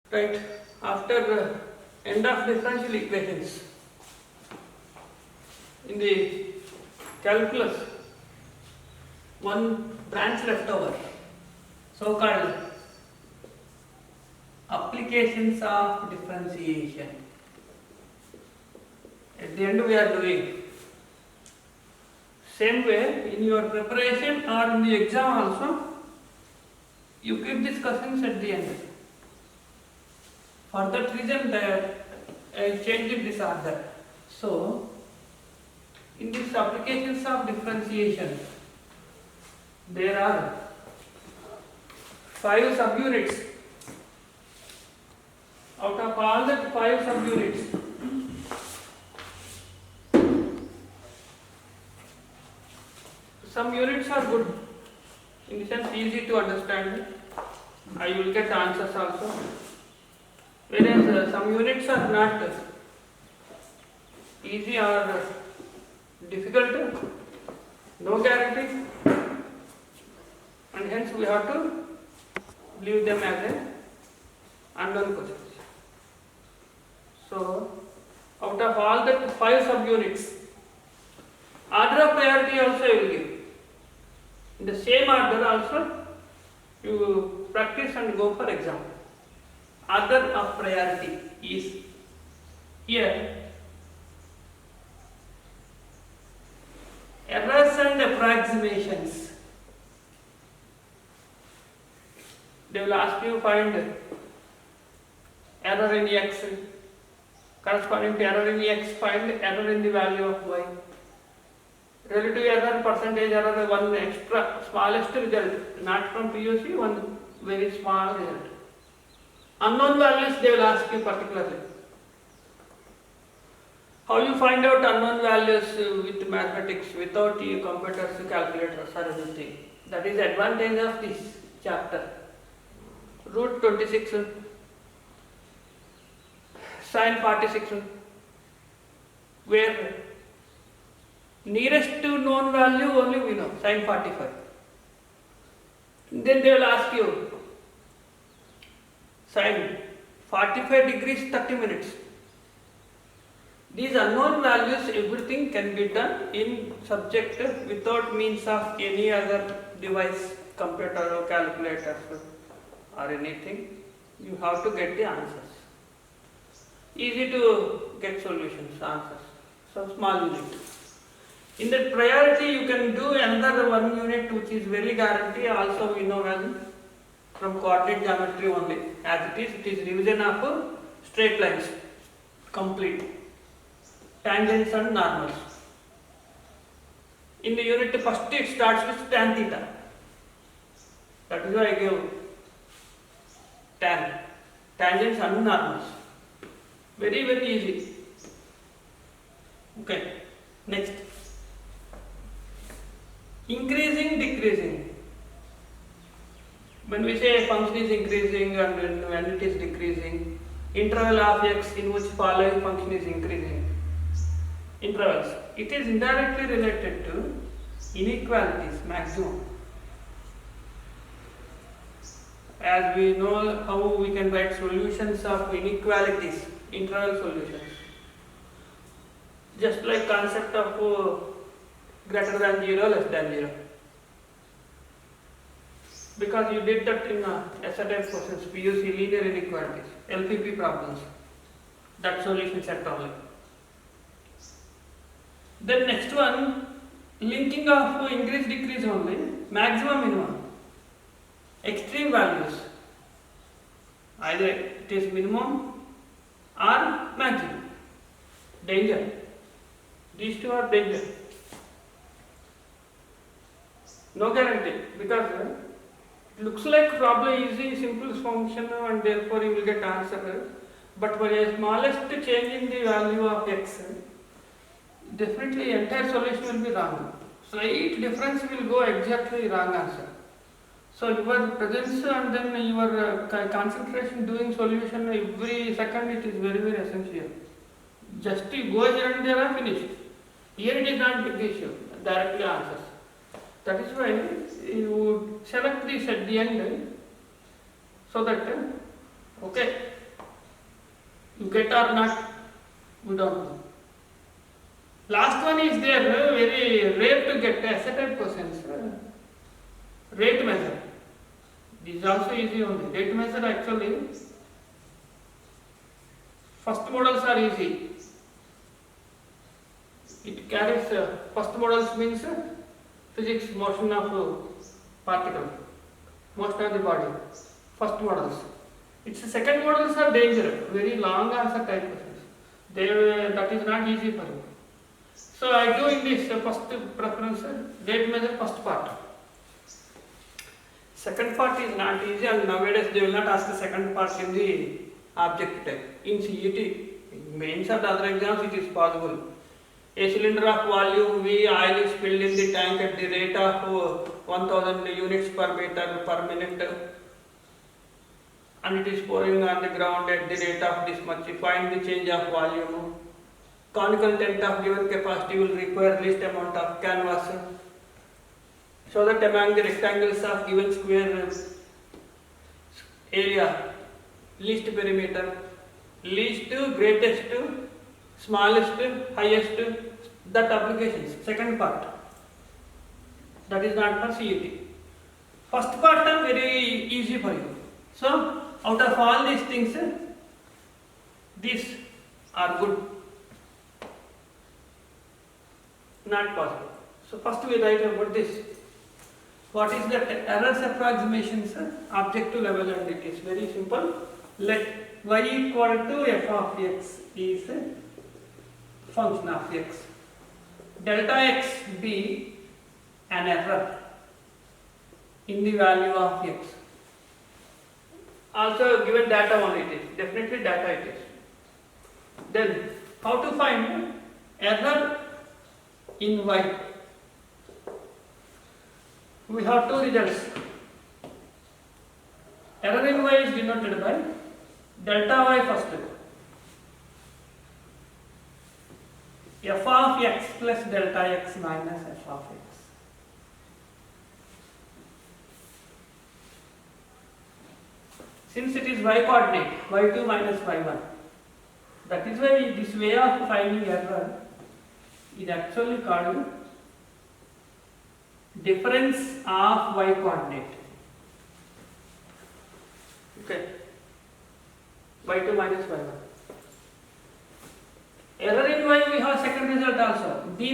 Right, after end of differential equations in the calculus, one branch left over, so called applications of differentiation. At the end we are doing same way in your preparation or in the exam also, you keep these questions at the end. For that reason I changed this order. So in these applications of differentiation, there are 5 subunits. Out of all the 5 subunits, some units are good, in the sense easy to understand. I will get answers also. Whereas some units are not easy or difficult, no guarantee, and hence we have to leave them as an unknown questions. So, out of all the 5 subunits, order of priority also I will give. In the same order also, you practice and go for exam. Order of priority is here. Errors and approximations. They will ask you find error in x, corresponding to error in x, find error in the value of y. Relative error, percentage error, one extra smallest result, not from POC, one very small result. Unknown values they will ask you particularly. How you find out unknown values with mathematics without computers, calculators or anything. That is the advantage of this chapter. Root 26, sin 46, where nearest to known value only we know, sin 45. Then they will ask you sin 45 degrees 30 minutes. These unknown values, everything can be done in subject without means of any other device, computer or calculators or anything. You have to get the answers. Easy to get solutions, answers. So small unit. In that priority you can do another one unit which is very guarantee, also we know well from coordinate geometry only. As it is revision of straight lines, complete. Tangents and normals. In the unit first it starts with tan theta. That is why I gave tan. Tangents and normals. Very, very easy. Okay. Next. Increasing, decreasing. When we say a function is increasing and when it is decreasing, interval of x in which following function is increasing. Intervals. It is indirectly related to inequalities, maximum. As we know how we can write solutions of inequalities, interval solutions. Just like concept of greater than 0, less than 0. Because you did that in SI type questions, PUC linear inequalities, LPP problems. That solution set only. Then next one, linking of increase decrease only, maximum minimum, extreme values, either it is minimum or maximum, danger, these two are danger, no guarantee, because it looks like probably easy, simple function and therefore you will get answer, but for a smallest change in the value of x, definitely entire solution will be wrong. Slight difference will go exactly wrong answer. So your presence and then your concentration doing solution every second, it is very, very essential. Just you go here and there and finish. Here it is not big issue, directly answers. That is why you select this at the end so that okay. You get or not? We don't know. Last one is there, very rare to get asserted questions. Rate measure. This is also easy only. Rate measure actually, first models are easy. It carries, first models means physics, motion of particle, motion of the body. First models. Its second models are dangerous, very long answer type questions. That is not easy for you. So I do in this first preference, rate measure first part. Second part is not easy, and nowadays they will not ask the second part in the object type. In CET, mains or the other exams, it is possible. A cylinder of volume V, oil is filled in the tank at the rate of 1000 units per meter per minute, and it is pouring on the ground at the rate of this much. Find the change of volume. Conical tent of given capacity will require least amount of canvas. So that among the rectangles of given square area, least perimeter, least, greatest, smallest, highest, that applications. Second part. That is not for CET. First part is very easy for you. So out of all these things, these are good. Not possible. So first we write about this. What is the errors approximations objective level, and it is very simple. Let y equal to f of x is a function of x. Delta x be an error in the value of x. Also given data only it is. Definitely data it is. Then how to find error in y? We have two results. Error in y is denoted by delta y first. F of x plus delta x minus f of x. Since it is y coordinate, y2 minus y1, that is why this way of finding error is actually called difference of y coordinate. Okay, y2 minus y1. Error in y, we have second result also, dy.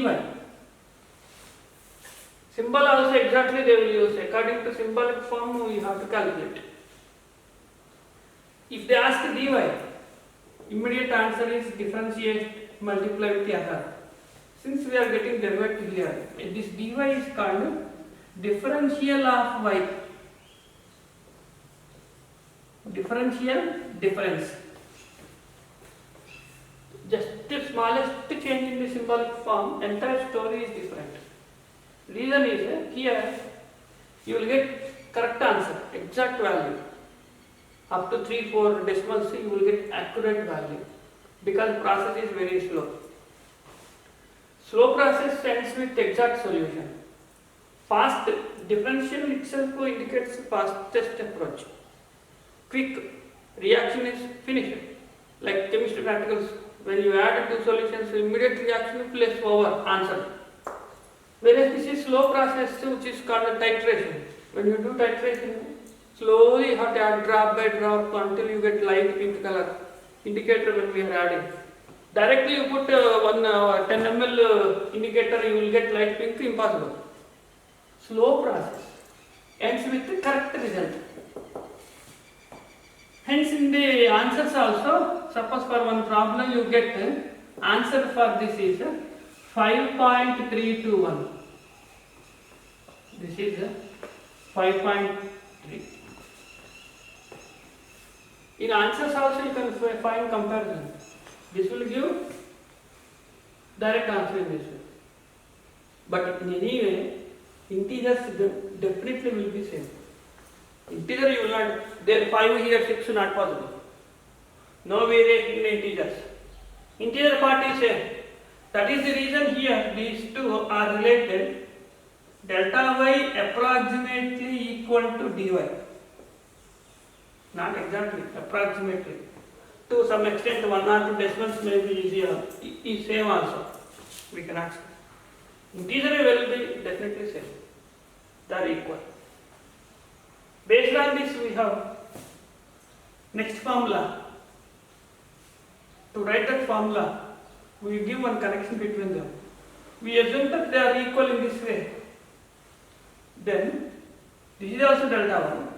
Symbol also exactly they will use. According to symbolic form, we have to calculate. If they ask dy, immediate answer is differentiate, multiply with the error. Since we are getting derivative here, this dy is called differential of y. Differential difference. Just the smallest change in the symbolic form, entire story is different. Reason is here you will get correct answer, exact value. Up to 3-4 decimals you will get accurate value because process is very slow. Slow process ends with exact solution. Fast differential itself indicates fastest approach. Quick reaction is finished. Like chemistry practicals, when you add two solutions, immediate reaction plus over answer. Whereas this is slow process which is called titration. When you do titration, slowly you have to add drop by drop until you get light pink color indicator when we are adding. Directly you put 10 ml indicator, you will get light pink, impossible. Slow process ends with the correct result. Hence in the answers also, suppose for one problem you get answer for this is 5.321. This is 5.3. In answers also you can find comparison. This will give direct answer in this way. But in any way, integers definitely will be same. Integer you will not, there 5 here, 6 not possible. No variation in integers. Integer part is same. That is the reason here these two are related. Delta y approximately equal to dy. Not exactly, approximately. to some extent 1 or 2 decimals may be easier, is same also. We can accept. Integer will be definitely same. They are equal. Based on this, we have next formula. To write that formula, we give one connection between them. We assume that they are equal in this way. Then this is also delta 1.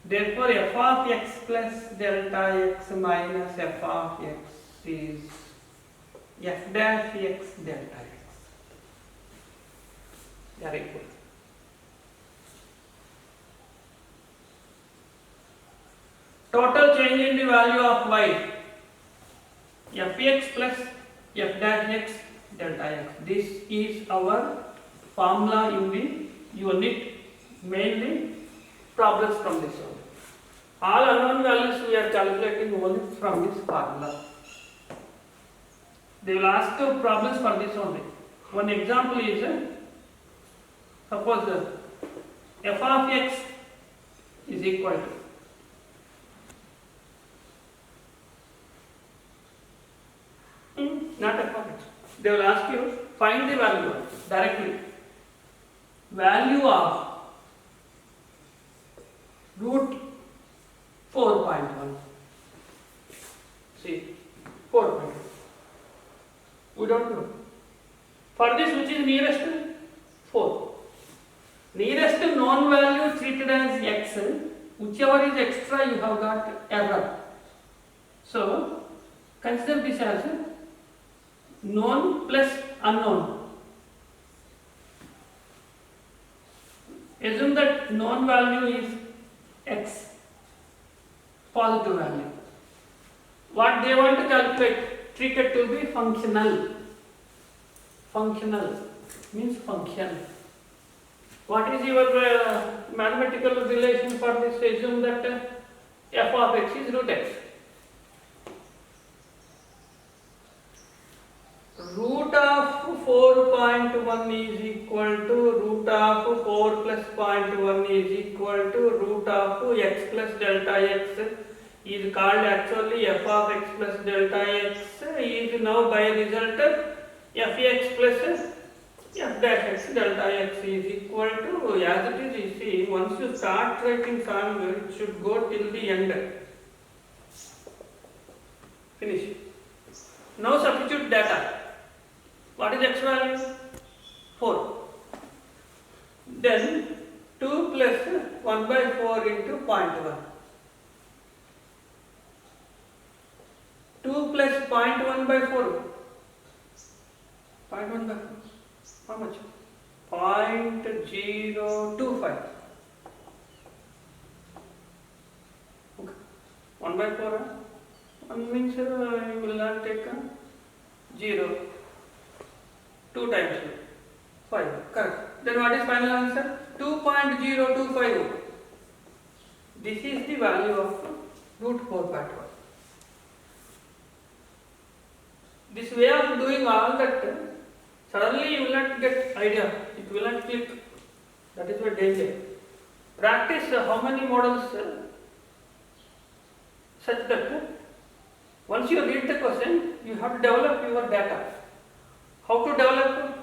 Therefore, f of x plus delta x minus f of x is f dash x delta x. They are equal. Total change in the value of y, fx plus f dash x delta x. This is our formula in the unit, mainly problems from this one. All unknown values we are calculating only from this formula. They will ask problems for this only. One example is, suppose f of x is equal to not f of x. They will ask you find the value directly. Value of root 4.1. See, 4.1. We don't know. For this, which is nearest to 4. Nearest to known value treated as x, whichever is extra, you have got error. So, consider this as known plus unknown. Assume that known value is x, positive value. What they want to calculate, treat it to be functional. Functional means function. What is your mathematical relation for this? Assume that f of x is root x. Root of 4.1 is equal to root of 4 plus 0.1 is equal to root of x plus delta x is called actually f of x plus delta x is now by result fx plus f dash x delta x is equal to, as it is, you see, once you start writing formula, it should go till the end. Finish. Now substitute data. What is x value? 4. Then 2 plus 1 by 4 into 0.1. 2 plus 0.1 by 4. 0.1 by 4. How much? 0.025. Okay. 1 by 4. 1 means you will not take 0. 2 times 5. Correct. Then what is final answer? 2.025. This is the value of root 4.1. This way of doing all that, suddenly you will not get idea. It will not click. That is the danger. Practice how many models such that once you read the question, you have to develop your data. How to develop?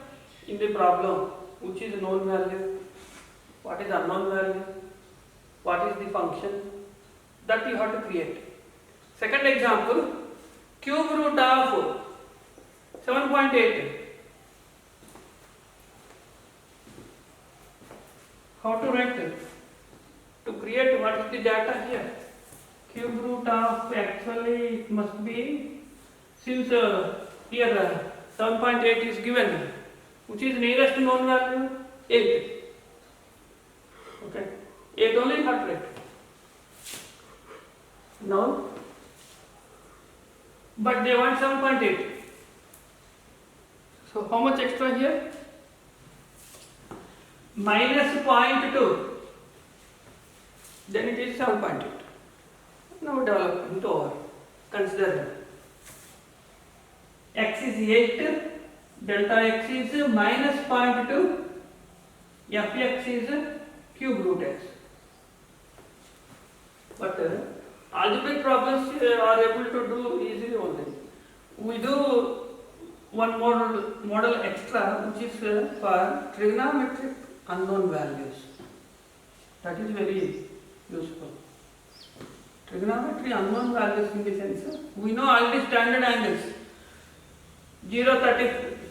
In the problem, which is known value, what is unknown value, what is the function, that you have to create. Second example, cube root of 7.8. How to write it? To create what is the data here? Cube root of, actually it must be, since here 7.8 is given, which is nearest known value? 8. Okay, 8 only you have to write. Now, but they want 7.8. So how much extra here? Minus 0.2. Then it is 7.8. Now development over. Consider x is 8, delta x is minus 0.2, fx is cube root x. But Algebraic problems are able to do easily only. We do one more model extra, which is for trigonometric unknown values. That is very useful. Trigonometry unknown values in the sense, we know all the standard angles 0,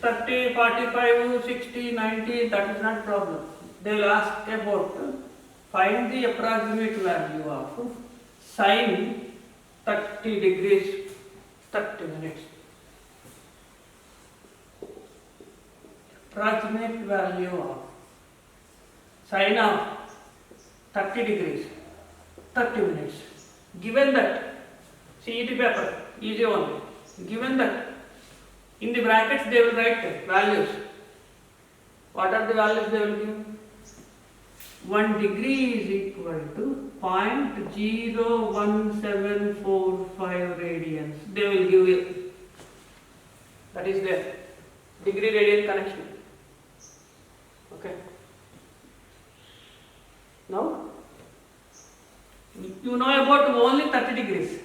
30, 45, 60, 90, that is not problem. They will ask about find the approximate value of sine 30 degrees 30 minutes. Approximate value of sine of 30 degrees 30 minutes. Given that, CET paper, easy one. Given that, in the brackets they will write values. What are the values they will give? 1 degree is equal to 0.01745 radians. They will give you. That is their degree radian connection. Okay. Now, you know about only 30 degrees,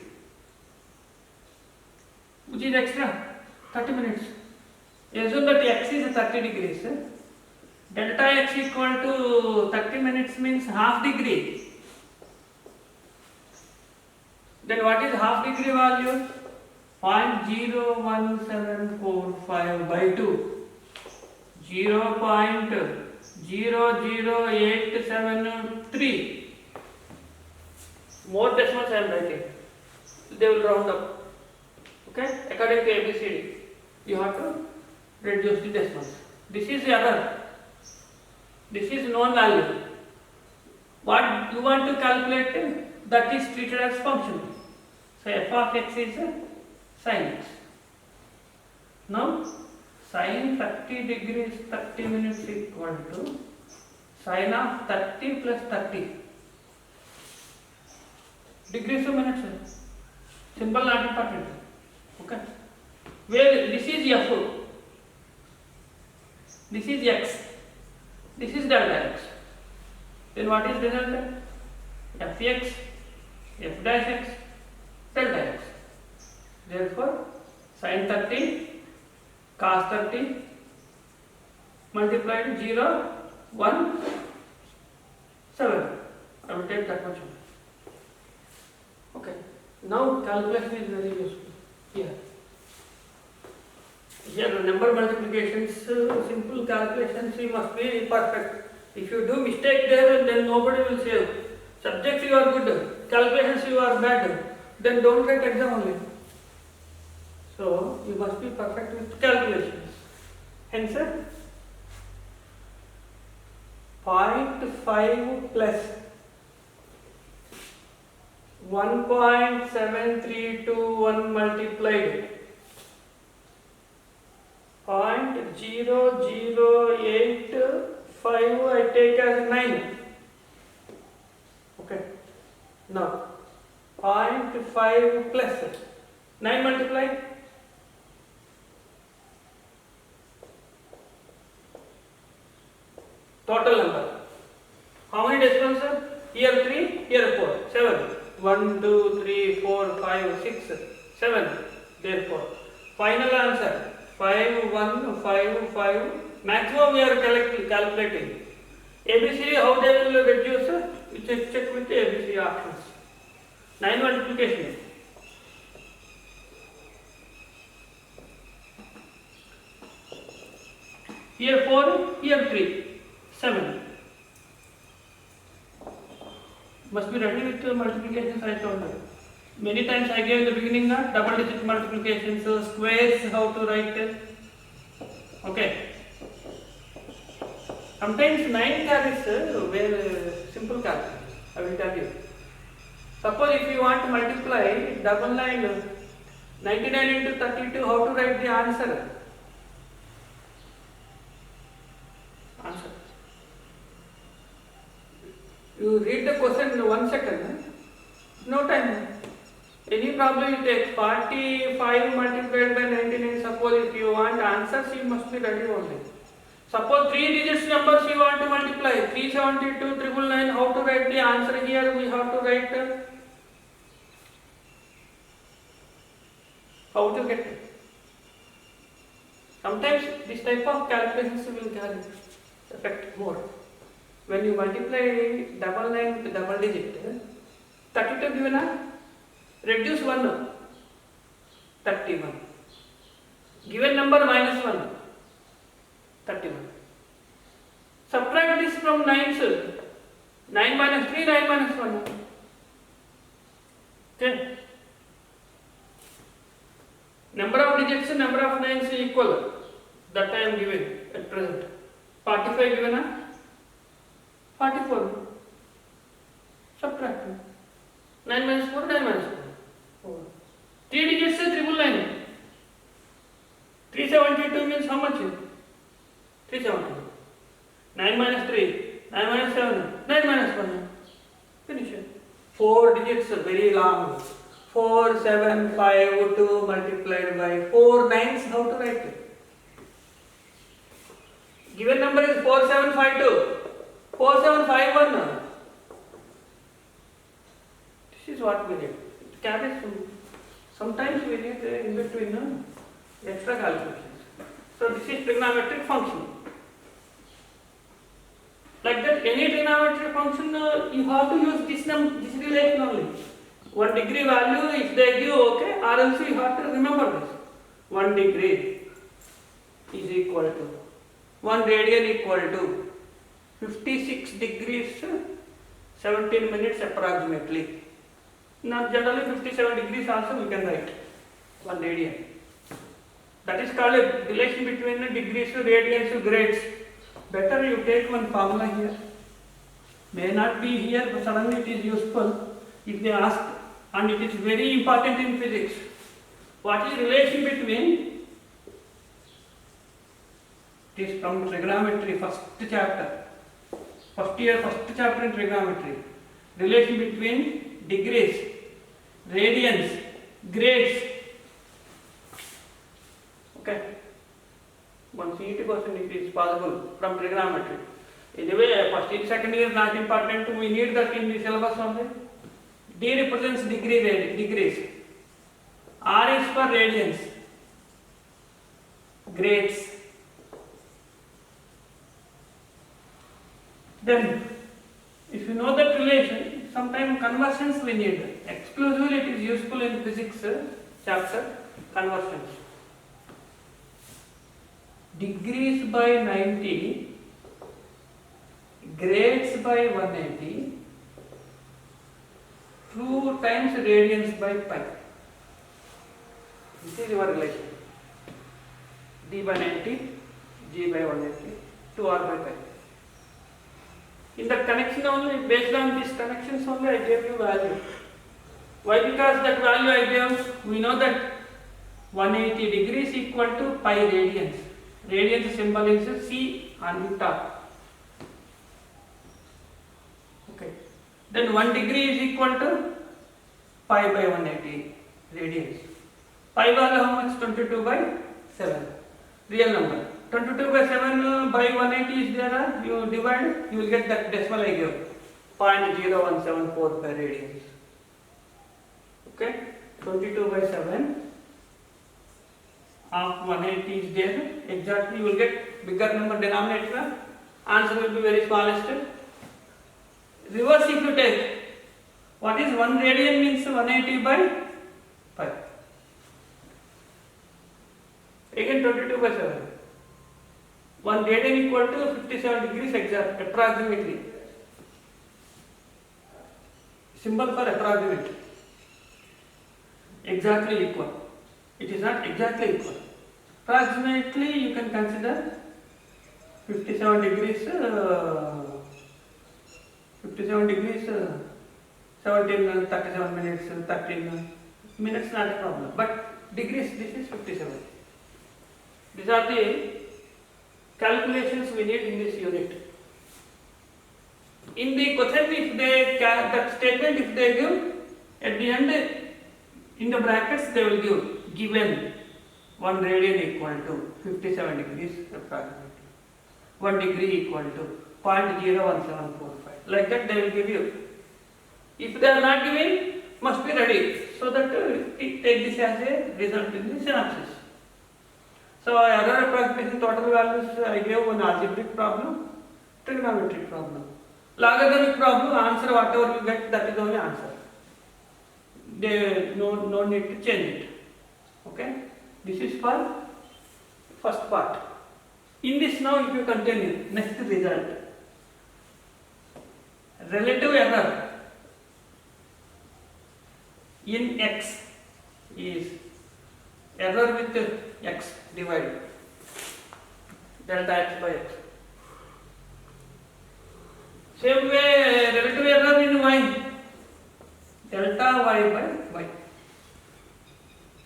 which is extra 30 minutes. Assume that x is 30 degrees. Delta x equal to 30 minutes means half degree. Then what is half degree value? 0.01745 by 2. 0.00873. More decimals I am writing. They will round up. Okay? According to ABCD, you have to reduce the decimals. This is the other. This is known value. What you want to calculate, that is treated as function. So f of x is sin x. Now sin 30 degrees 30 minutes equal to sin of 30 plus 30. Degrees of minutes. Simple, not important. Okay. Where this is f. This is x. This is delta x. Then what is resultant? Fx, f dash x, delta x. Therefore, sin 30, cos 30 multiplied 0, 1, 7. I will take that much. Okay. Now calculation is very useful. Here the number multiplications, simple calculations, you must be perfect. If you do mistake there, then nobody will save. Subjects you are good, calculations you are bad, then don't write exam only. So you must be perfect with calculations. Hence 0.5 plus 1.7321 multiplied 0.0085 I take as 9. Okay. Now 0.5 plus 9 multiplied total number. How many decimals are? Here 3, here 4, 7. 1, 2, 3, 4, 5, 6, 7. Therefore, final answer 5, 1, 5, 5. Maximum we are calculating. ABCD, how they will reduce? We check with the ABCD options. 9 multiplication. Here 4, here 3, 7. Must be ready with multiplications, I told you. Many times I gave in the beginning double digit multiplications, squares, how to write. Okay. Sometimes 9 carries very simple calculation. I will tell you. Suppose if you want to multiply 99 into 32, how to write the answer? Answer. You read the question in 1 second. No time. Any problem you take 45 multiplied by 99. Suppose if you want answers, you must be ready only. Suppose 3 digits numbers you want to multiply 372, 999. How to write the answer here? We have to write how to get it? Sometimes this type of calculations will carry effect more. When you multiply double 9 with double digit, 32 given a reduce 1, 31. Given number minus 1, 31. Subtract this from 9, 9 minus 3, 9 minus 1. Okay. Number of digits, number of 9s equal. That I am giving at present. 45 given a 44. Subtract. 9 minus 4, 9 minus 4. 3 digits, 999. 372 means how much? 372. 9 minus 3, 9 minus 7, 9 minus 1. Finish it. 4 digits, very long. 4, 7, 5, 2 multiplied by 4 nines, how to write it? Given number is 4752. 4751. This is what we need. It carries sometimes we need in between extra calculations. So this is trigonometric function. Like that, any trigonometric function you have to use this relation only. 1 degree value if they give, okay, or else you have to remember this. 1 degree is equal to 1 radian equal to 56 degrees 17 minutes approximately. Now generally 57 degrees also we can write 1 radian. That is called a relation between the degrees, radians, grades. Better you take one formula here. May not be here, but suddenly it is useful if they ask, and it is very important in physics. What is relation between? It is from trigonometry, first chapter. First year, first chapter in trigonometry. Relation between degrees, radians, grades. Okay. One CET question it is possible from trigonometry. Anyway, first year, second year is not important. We need that in the syllabus only. D represents degrees. R is for radians. Grades. Then, if you know that relation, sometimes conversions we need. Exclusively it is useful in physics chapter, conversions. Degrees by 90, grades by 180, 2 times radians by pi. This is your relation. D by 90, G by 180, 2R by pi. In the connection only, based on these connections only, I gave you value. Why? Because that value I gave, we know that 180 degrees equal to pi radians. Radians symbol is C on the top. Okay. Then 1 degree is equal to pi by 180 radians. Pi value how much? 22 by 7. Real number. 22 by 7 by 180 is there. You divide, you will get that decimal I gave. 0.0174 per radians. Okay. 22 by 7 of 180 is there. Exactly you will get bigger number denominator. Answer will be very smallest. Reverse if you take. What is 1 radian means 180 by pi. Again 22 by 7. 1 radian equal to 57 degrees exact, approximately. Symbol for approximate. Exactly equal. It is not exactly equal. Approximately you can consider 57 degrees, 17, 37 minutes, 13 minutes not a problem. But degrees, this is 57. These are the calculations we need in this unit. In the question, if they that statement, if they give at the end in the brackets, they will give given 1 radian equal to 57 degrees approximately. 1 degree equal to 0.01745. Like that they will give you. If they are not giving, must be ready so that it take this as a result in the synopsis. So error approximation total values, I gave one algebraic problem, trigonometric problem. Logarithmic problem, answer whatever you get, that is the only answer. They no need to change it. Okay, this is for first part. In this now, if you continue, next result, relative error in x is error with x divided delta x by x. Same way, relative error in y, delta y by y.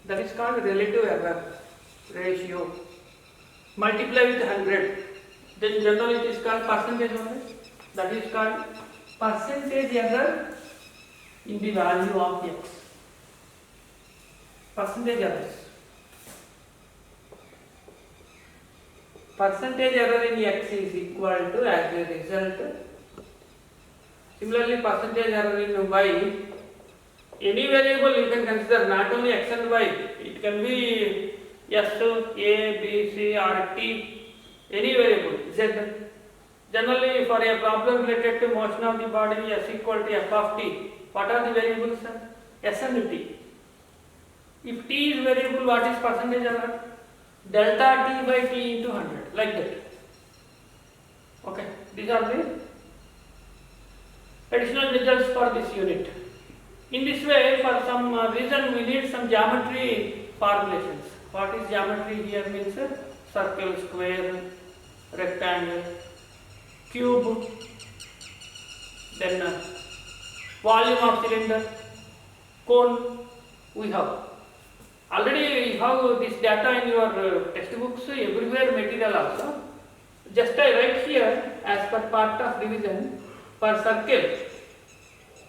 That is called relative error ratio. Multiply with 100. Then generally it is called percentage only. That is called percentage error in the value of x. Percentage errors. Percentage error in x is equal to, as a result. Similarly, percentage error in y. Any variable you can consider, not only x and y. It can be S, A, B, C or T, any variable, Z. Generally for a problem related to motion of the body, S equal to F of T. What are the variables? S and T. If T is variable, what is percentage error? Delta T by T into 100, like that. Okay, these are the additional results for this unit. In this way, for some reason, we need some geometry formulations. What is geometry here means? Circle, square, rectangle, cube, then volume of cylinder, cone. We have already have this data in your textbooks, everywhere material also. Just I write here as per part of division for circle.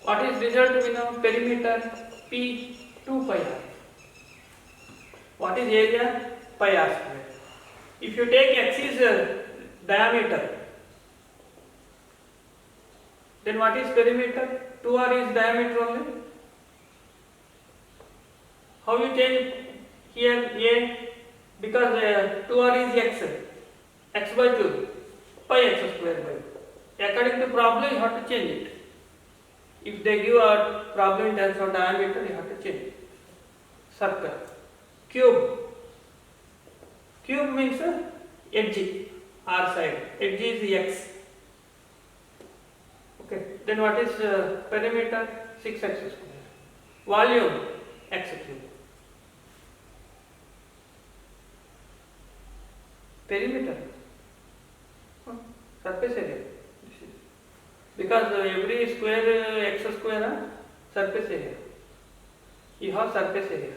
What is result? We know perimeter P 2 pi r. What is area? Pi r square. If you take x is diameter, then what is perimeter? 2r is diameter only. How you change here a? Because 2r is x by 2, pi x square by. According to problem, you have to change it. If they give a problem in terms of diameter, you have to change it. Circle. Cube. Cube means edge, r side. Edge is x. Okay. Then what is perimeter? 6x square. Volume, x cube. Perimeter. Surface area. Because every square x square surface area. You have surface area.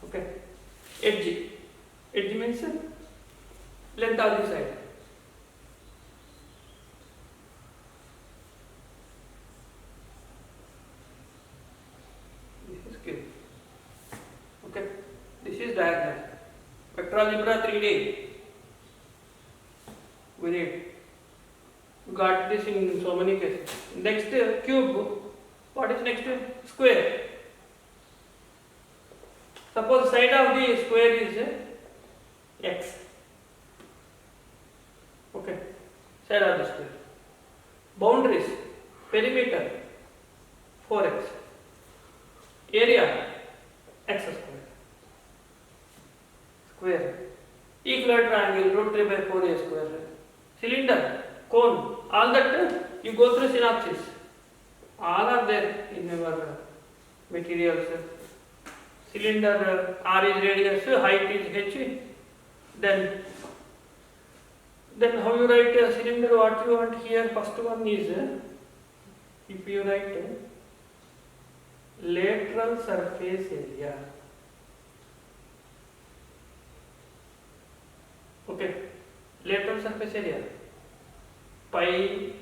Okay. Edge. Edge means length of the side. This is cube. Okay. This is diagonal. Vector algebra 3D. We need. You got this in so many cases. Next cube. What is next? Square. Suppose side of the square is x. Okay. Side of the square. Boundaries. Perimeter 4x. Area x square. Square. Equilateral triangle root 3 by 4a square. Cylinder. Cone. All that you go through synopsis. All are there in your materials. Cylinder r is radius, height is h. Then how you write a cylinder? What you want here? First one is, if you write lateral surface area. Okay, lateral surface area. Pi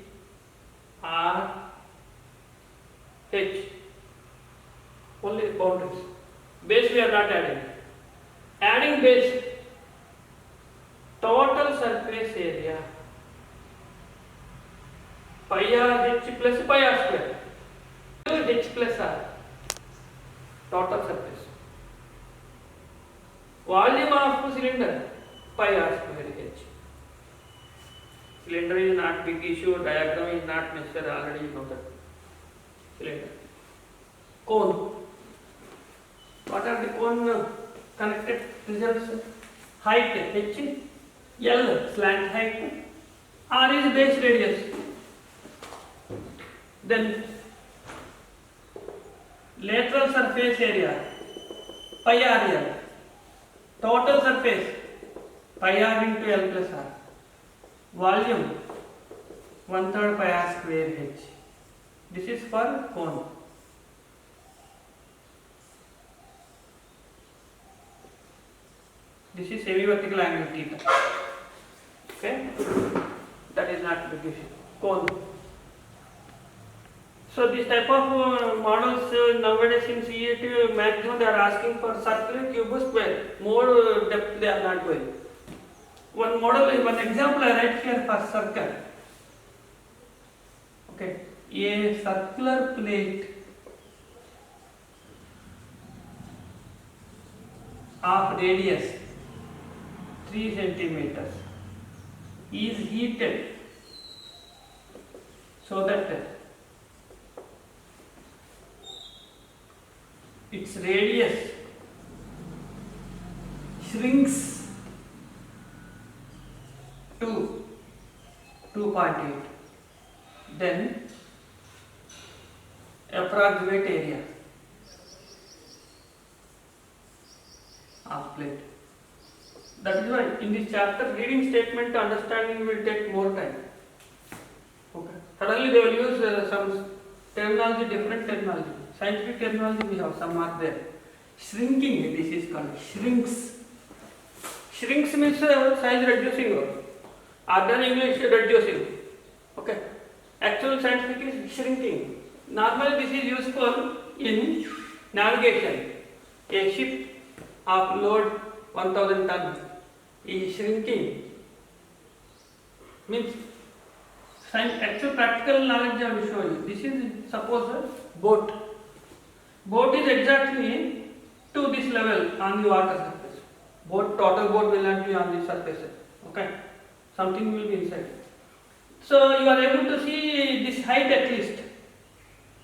r h. Only boundaries. Base we are not adding. Adding base, total surface area pi r h plus pi r square. H plus R, total surface. Volume of cylinder, pi R square H. Cylinder is not big issue, diagram is not necessary, already you know that. Cylinder. Cone. What are the cone connected results? Height H, L slant height, R is base radius. Then lateral surface area, pi r L. Total surface, pi r into L plus R. Volume, 1/3 pi r square H. This is for cone. This is semi-vertical angle theta. Okay, that is not big issue. Cone. So this type of models nowadays in CET maximum they are asking for circular, cube, square. More depth they are not going. One model, one example I write here for circle. Okay, a circular plate of radius 3 centimeters is heated so that its radius shrinks to 2.8. Then approximate area of plate. That is why in this chapter reading statement understanding will take more time. Okay. Suddenly they will use some terminology, different terminology. Scientific terminology we have, some are there. Shrinking, this is called shrinks. Shrinks means size reducing. Other English reducing. Okay. Actual scientific is shrinking. Normally this is useful in navigation. A ship of load 1000 ton is shrinking. Means actual practical knowledge I will show you. This is suppose a boat. Boat is exactly to this level on the water surface. Total boat will not be on the surface. Okay. Something will be inside. So you are able to see this height at least.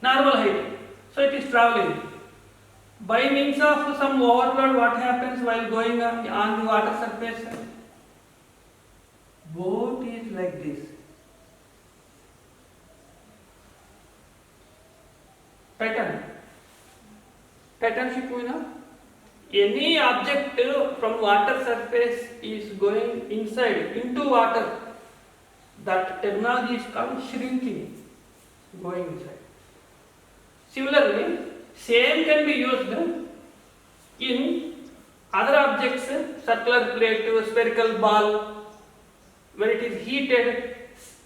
Normal height. So it is traveling. By means of some overload, what happens while going on the water surface? Boat is like this. Pattern. Pattern ship, you know. Any object from water surface is going inside into water. That terminology is called shrinking. Going inside. Similarly, same can be used in other objects, circular plate, spherical ball. When it is heated,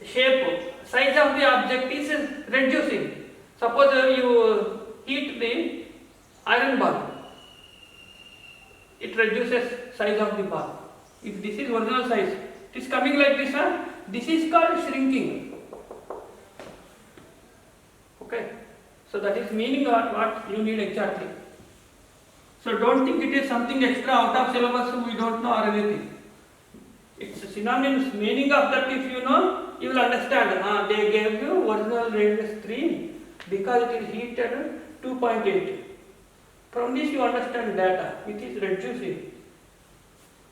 shape, size of the object is reducing. Suppose you heat the iron ball, it reduces size of the ball. If this is original size, it is coming like this. This is called shrinking. Okay. So that is meaning of what you need exactly. So don't think it is something extra out of syllabus we don't know or anything. It's a synonymous meaning of that. If you know, you will understand. They gave you original radius 3 because it is heated 2.8. From this you understand data. It is reducing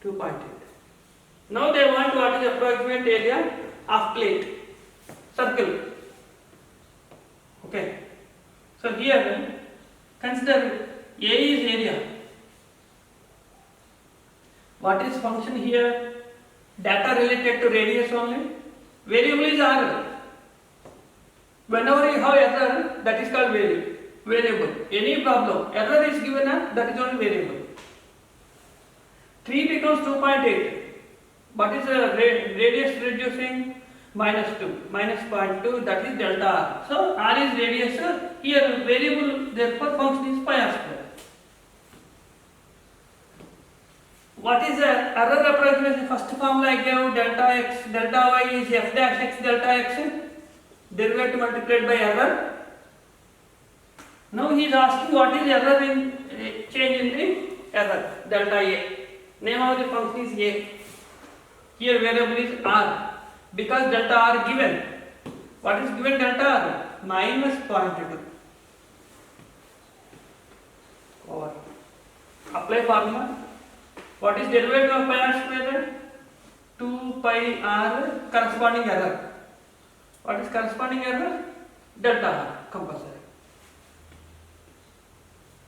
2.8. Now they want what is approximate area of plate, circle. Okay. So here consider A is area. What is function here? Data related to radius only. Variable is R. Whenever you have error, that is called variable. Any problem, error is given, that is only variable. 3 becomes 2.8. What is the radius reducing? -2, -0.2, that is delta R. So R is radius, here variable, therefore function is pi r square. What is the error approximation? First formula I gave, delta x, delta y is f dash x delta x, derivative multiplied by error. Now he is asking what is error in change in the error, delta A. Name of the function is A. Here variable is R. Because delta R given. What is given delta R? Minus 0.2. Over. Apply formula. What is derivative of pi r square? 2 pi r corresponding error. What is corresponding error? Delta R compulsory.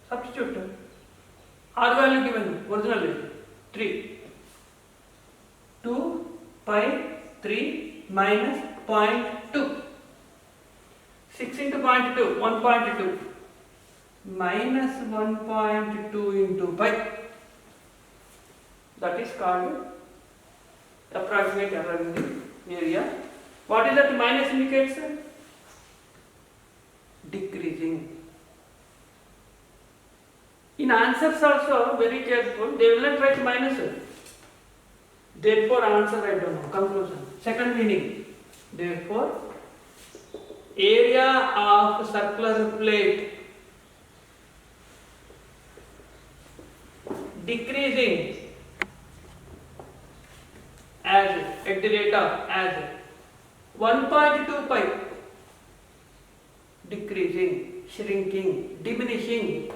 Substitute. R value given originally 3. 2 pi 3 minus 0.2. 6 into 0.2, 1.2 minus 1.2 into pi. That is called approximate error in the area. What is that minus indicates? Decreasing. In answers also very careful, they will not write minus. Therefore answer I don't know. Conclusion. Second meaning. Therefore area of circular plate decreasing as at the rate of as 1.2 pi, decreasing, shrinking, diminishing.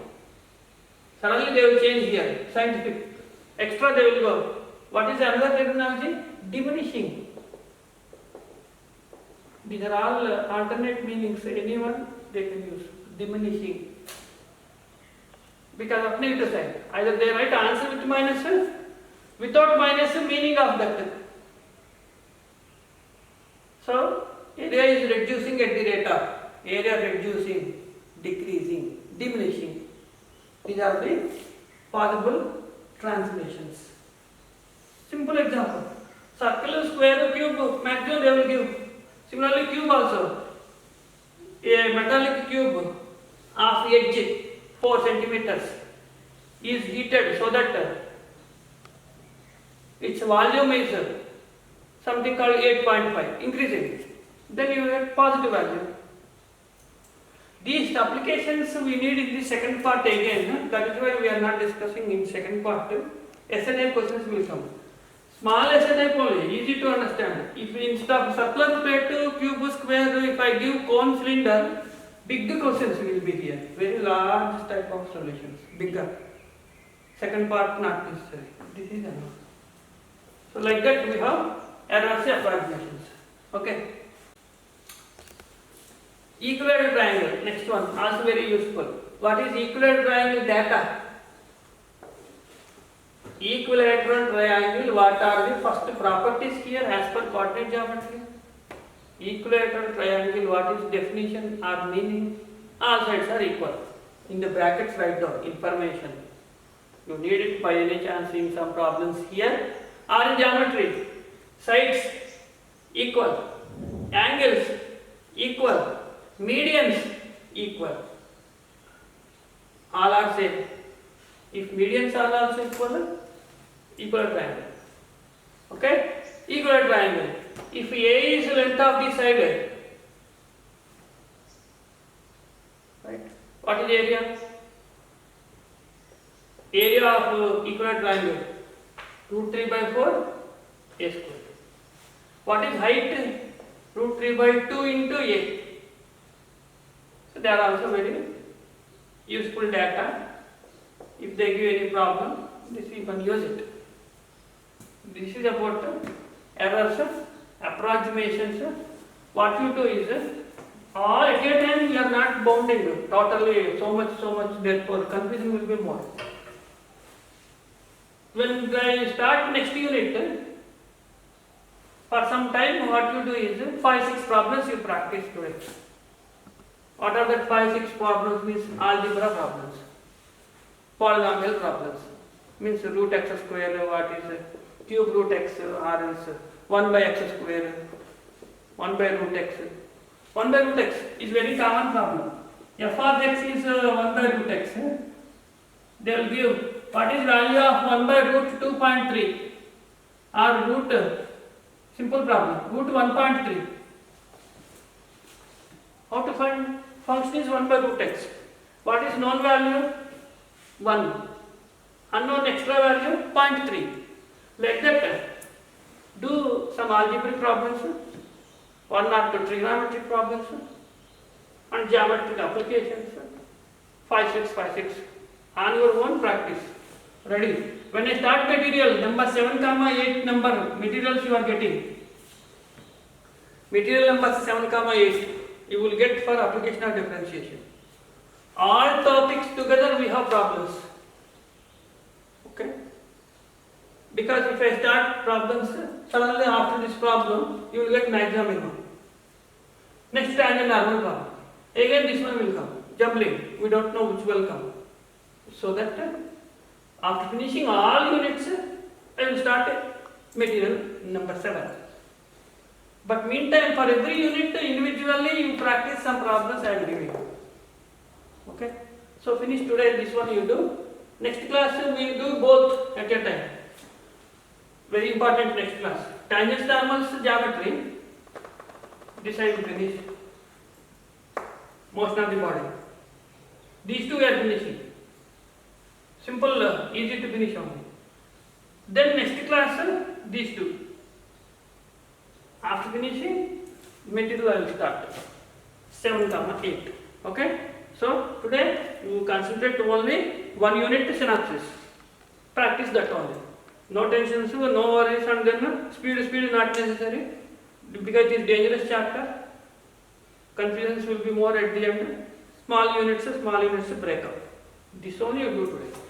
Suddenly they will change here, scientific. Extra they will go. What is another terminology? Diminishing. These are all alternate meanings. Anyone they can use. Diminishing. Because of negative side. Either they write answer with minus, without minus, meaning of that. So, area is reducing at the rate of, area reducing, decreasing, diminishing. These are the possible translations. Simple example. Circle, square, cube, maximum they will give. Similarly, cube also. A metallic cube of edge 4 centimeters is heated so that its volume is something called 8.5, increasing. Then you get positive value. These applications we need in the second part again. That is why we are not discussing in second part. SNA questions will come. Small SNA only, easy to understand. If instead of circular plate, cube, square, if I give cone cylinder, big questions will be here. Very large type of solutions, bigger. Second part not necessary. This is enough. So like that we have errors approximations. Okay. Equilateral triangle, next one, also very useful. What is equilateral triangle data? Equilateral triangle, what are the first properties here as per coordinate geometry? Equilateral triangle, what is definition or meaning? All sides are equal. In the brackets write down information. You need it by any chance in some problems here or in geometry. Sides equal, angles equal, medians equal. All are same. If medians are also equal, equal triangle. Okay? Equal triangle. If A is the length of the side, right? What is the area? Area of equal triangle. Root 3 by 4 A square. What is height? Root 3 by 2 into A. So they are also very useful data. If they give any problem, this you can use it. This is about errors, approximations. What you do is, all at a time you are not bounding totally so much, therefore confusion will be more. When I start next unit, for some time what you do is 5-6 problems you practice today. What are that 5-6 problems? Means algebra problems, polynomial problems, means root x square, what is cube root x, or else 1 by x square, 1 by root x. 1 by root x is very common problem. F of x is 1 by root x. They will give what is value of 1 by root 2.3 or root, simple problem, root 1.3. How to find? Function is 1 by root x. What is known value? 1. Unknown extra value 0.3. Like that, do some algebraic problems, 1 or 2 trigonometric problems, and geometric applications, 5, 6, 5, 6, on your own practice. Ready? When I start material, number 7, 8 number materials you are getting. Material number 7, 8, you will get for application of differentiation. All topics together we have problems. Okay? Because if I start problems, suddenly after this problem, you will get maximum minimum. Next tangent normal problem. Again this one will come. Jumbling. We don't know which will come. So that after finishing all units, I will start material number 7. But meantime, for every unit individually, you practice some problems I am giving. Okay? So finish today this one you do. Next class we will do both at a time. Very important next class. Tangents, normals, geometry. This I will finish. Motion of the body. These two we are finishing. Simple, easy to finish only. Then next class, these two. After finishing, material I will start. 7, 8. Okay? So today you concentrate only one unit synopsis. Practice that only. No tensions, no worries, and then speed is not necessary because it is dangerous chapter. Confusions will be more at the end. Small units break up. This only you do today.